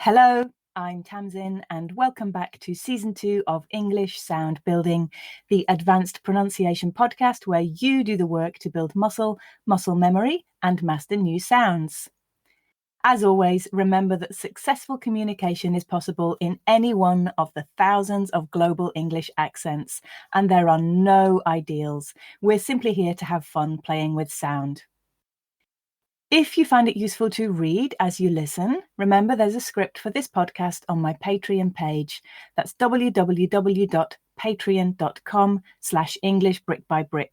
Hello, I'm Tamsin, and welcome back to Season 2 of English Sound Building, the advanced pronunciation podcast where you do the work to build muscle memory, and master new sounds. As always, remember that successful communication is possible in any one of the thousands of global English accents, and there are no ideals. We're simply here to have fun playing with sound. If you find it useful to read as you listen, remember there's a script for this podcast on my Patreon page. That's www.patreon.com/EnglishBrickByBrick.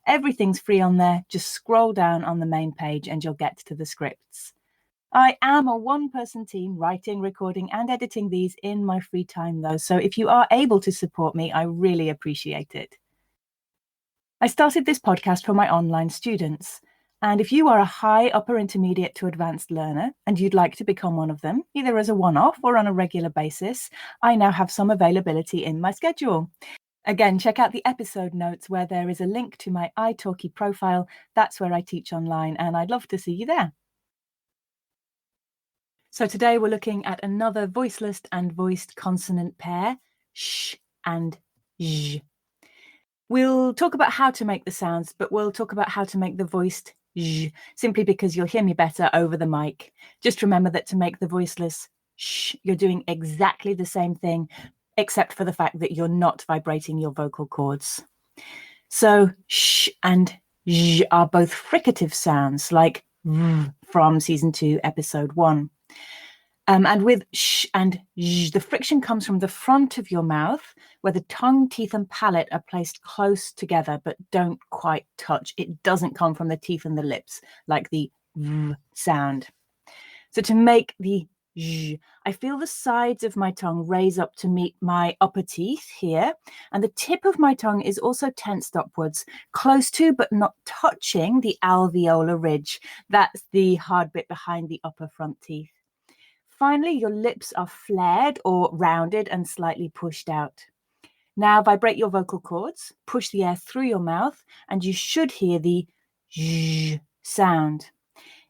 Everything's free on there. Just scroll down on the main page and you'll get to the scripts. I am a one-person team writing, recording, and editing these in my free time, though. So if you are able to support me, I really appreciate it. I started this podcast for my online students. And if you are a high, upper intermediate to advanced learner and you'd like to become one of them, either as a one-off or on a regular basis, I now have some availability in my schedule. Again, check out the episode notes where there is a link to my italki profile. That's where I teach online, and I'd love to see you there. So today we're looking at another voiceless and voiced consonant pair, sh and j. We'll talk about how to make the sounds, but we'll talk about how to make the voiced j, simply because you'll hear me better over the mic. Just remember that to make the voiceless sh, you're doing exactly the same thing, except for the fact that you're not vibrating your vocal cords. So sh and j are both fricative sounds, like from Season 2, Episode 1. And with sh and j, the friction comes from the front of your mouth, where the tongue, teeth, and palate are placed close together, but don't quite touch. It doesn't come from the teeth and the lips, like the sound. So to make the j, I feel the sides of my tongue raise up to meet my upper teeth here, and the tip of my tongue is also tensed upwards, close to but not touching the alveolar ridge. That's the hard bit behind the upper front teeth. Finally, your lips are flared or rounded and slightly pushed out. Now vibrate your vocal cords, push the air through your mouth, and you should hear the j sound.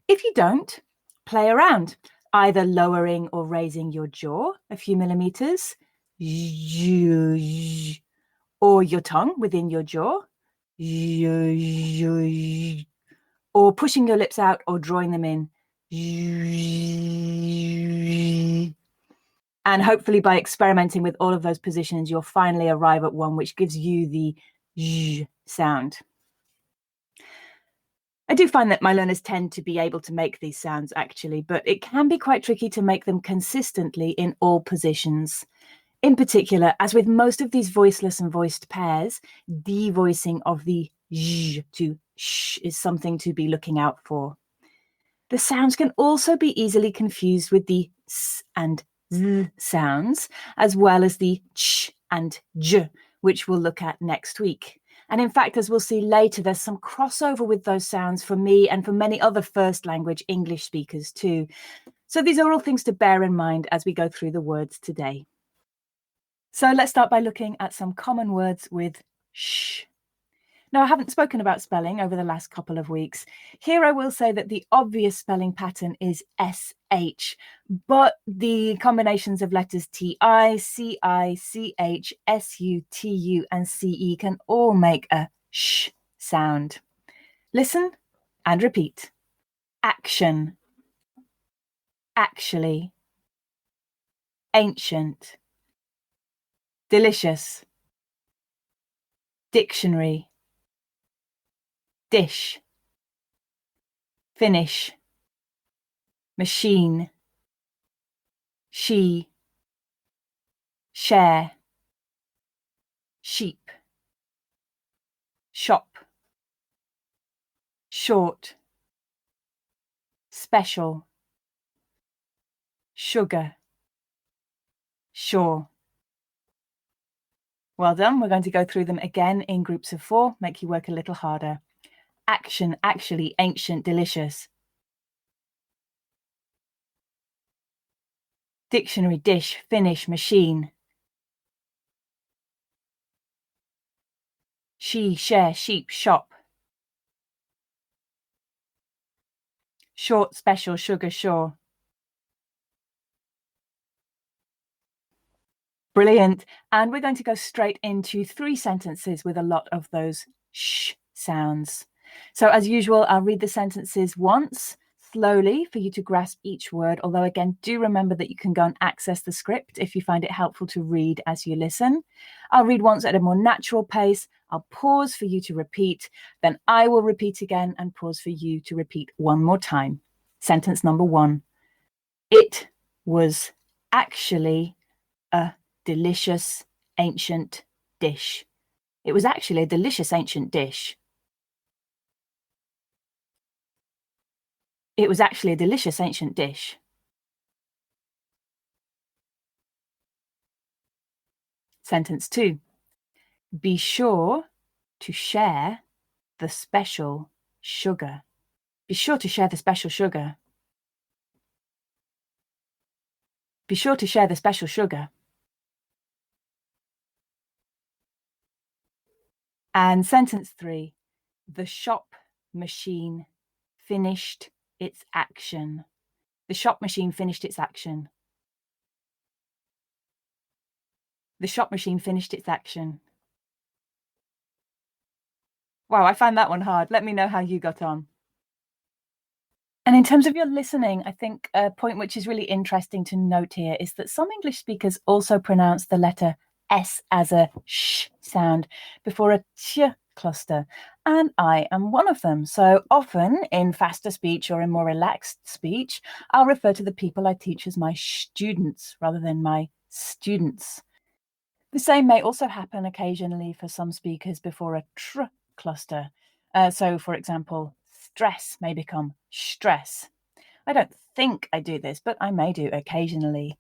If you don't, play around, either lowering or raising your jaw a few millimeters, or your tongue within your jaw, or pushing your lips out or drawing them in. And hopefully by experimenting with all of those positions, you'll finally arrive at one which gives you the j sound. I do find that my learners tend to be able to make these sounds actually, but it can be quite tricky to make them consistently in all positions. In particular, as with most of these voiceless and voiced pairs, devoicing of the j to sh is something to be looking out for. The sounds can also be easily confused with the s and z sounds, as well as the ch and j, which we'll look at next week. And in fact, as we'll see later, there's some crossover with those sounds for me and for many other first language English speakers too. So these are all things to bear in mind as we go through the words today. So let's start by looking at some common words with sh. Now, I haven't spoken about spelling over the last couple of weeks. Here I will say that the obvious spelling pattern is SH, but the combinations of letters TI, CI, CH, SU, TU, and CE can all make a sh sound. Listen and repeat. Action. Actually. Ancient. Delicious. Dictionary. Dish. Finish. Machine. She. Share. Sheep. Shop. Short. Special. Sugar. Sure. Well done. We're going to go through them again in groups of 4, make you work a little harder. Action, actually, ancient, delicious. Dictionary, dish, finish, machine. She, share, sheep, shop. Short, special, sugar, sure. Brilliant. And we're going to go straight into 3 sentences with a lot of those sh sounds. So as usual, I'll read the sentences once, slowly, for you to grasp each word. Although again, do remember that you can go and access the script if you find it helpful to read as you listen. I'll read once at a more natural pace. I'll pause for you to repeat. Then I will repeat again and pause for you to repeat one more time. Sentence number 1. It was actually a delicious ancient dish. It was actually a delicious ancient dish. It was actually a delicious ancient dish. Sentence 2. Be sure to share the special sugar. Be sure to share the special sugar. Be sure to share the special sugar. And sentence 3. The shop machine finished its action. The shop machine finished its action. The shop machine finished its action. Wow, I found that one hard. Let me know how you got on. And in terms of your listening, I think a point which is really interesting to note here is that some English speakers also pronounce the letter S as a sh sound before a ch cluster, and I am one of them. So often in faster speech or in more relaxed speech, I'll refer to the people I teach as my students rather than my students. The same may also happen occasionally for some speakers before a tr cluster. So, for example, stress may become stress. I don't think I do this, but I may do occasionally.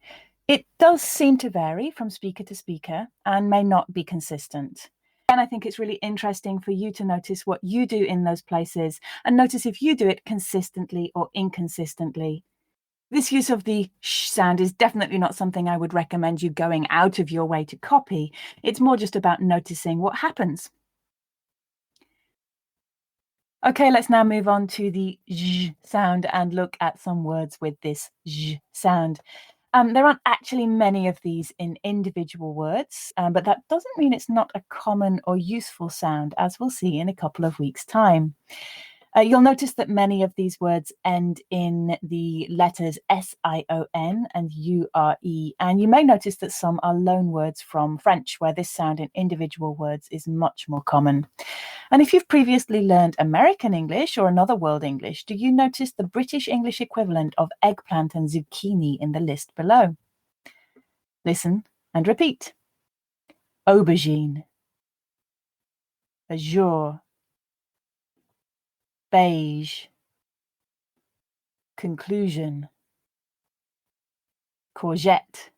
It does seem to vary from speaker to speaker and may not be consistent. And I think it's really interesting for you to notice what you do in those places and notice if you do it consistently or inconsistently. This use of the sh sound is definitely not something I would recommend you going out of your way to copy. It's more just about noticing what happens. Okay, let's now move on to the zh sound and look at some words with this zh sound. There aren't actually many of these in individual words, but that doesn't mean it's not a common or useful sound, as we'll see in a couple of weeks' time. You'll notice that many of these words end in the letters S-I-O-N and U-R-E, and you may notice that some are loan words from French, where this sound in individual words is much more common. And if you've previously learned American English or another world English, do you notice the British English equivalent of eggplant and zucchini in the list below? Listen and repeat. Aubergine, azure, beige, conclusion, courgette,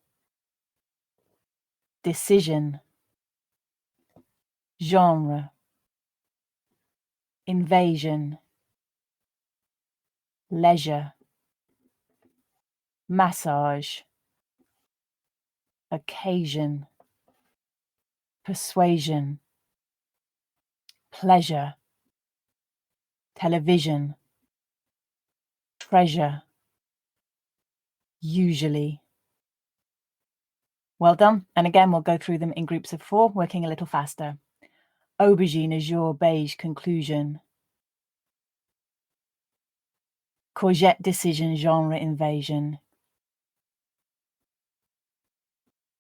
decision, genre, invasion, leisure, massage, occasion, persuasion, pleasure, television, treasure, usually. Well done. And again, we'll go through them in groups of 4, working a little faster. Aubergine, azure, beige, conclusion. Courgette, decision, genre, invasion.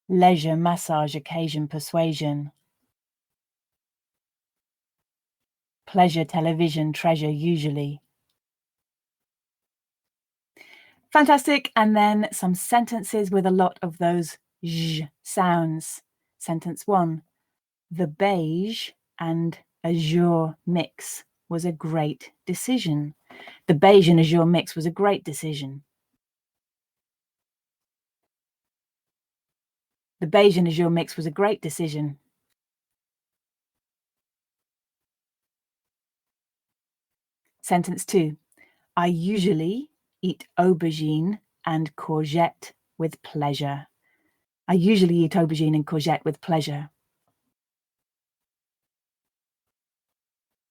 Leisure, massage, occasion, persuasion. Pleasure, television, treasure, usually. Fantastic. And then some sentences with a lot of those zh sounds. Sentence 1. The beige and azure mix was a great decision. The beige and azure mix was a great decision. The beige and azure mix was a great decision. Sentence 2. I usually eat aubergine and courgette with pleasure. I usually eat aubergine and courgette with pleasure.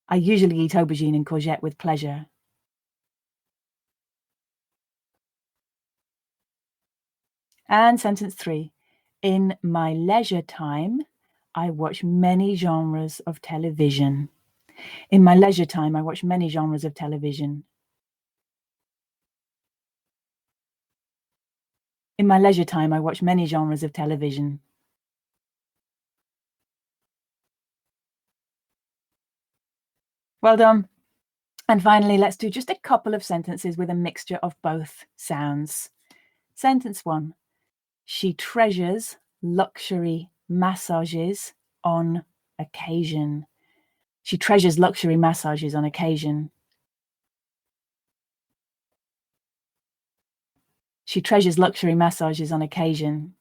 I usually eat aubergine and courgette with pleasure. And sentence 3. In my leisure time, I watch many genres of television. In my leisure time, I watch many genres of television. In my leisure time, I watch many genres of television. Well done. And finally, let's do just a couple of sentences with a mixture of both sounds. Sentence 1. She treasures luxury massages on occasion. She treasures luxury massages on occasion. She treasures luxury massages on occasion.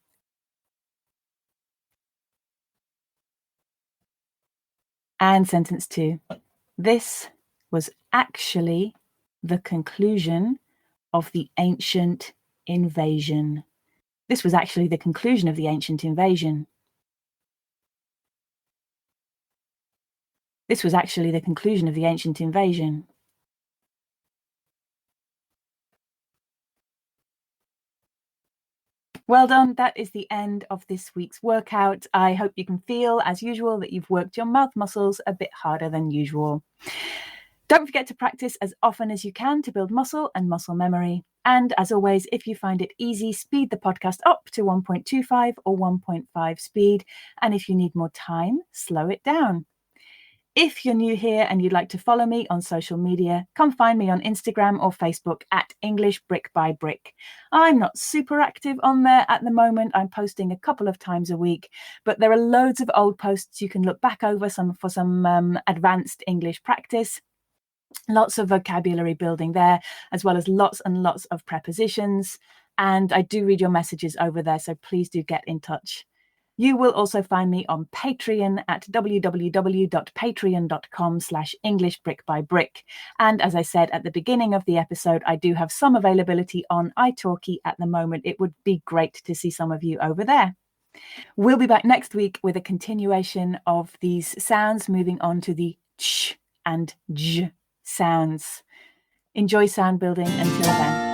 And sentence 2. This was actually the conclusion of the ancient invasion. This was actually the conclusion of the ancient invasion. This was actually the conclusion of the ancient invasion. Well done. That is the end of this week's workout. I hope you can feel, as usual, that you've worked your mouth muscles a bit harder than usual. Don't forget to practice as often as you can to build muscle and muscle memory. And as always, if you find it easy, speed the podcast up to 1.25 or 1.5 speed. And if you need more time, slow it down. If you're new here and you'd like to follow me on social media, come find me on Instagram or Facebook at English Brick by Brick. I'm not super active on there at the moment. I'm posting a couple of times a week, but there are loads of old posts you can look back over for some advanced English practice. Lots of vocabulary building there, as well as lots and lots of prepositions. And I do read your messages over there, so please do get in touch. You will also find me on Patreon at www.patreon.com/EnglishBrickByBrick. And as I said at the beginning of the episode, I do have some availability on italki at the moment. It would be great to see some of you over there. We'll be back next week with a continuation of these sounds, moving on to the ch and j sounds. Enjoy sound building until then.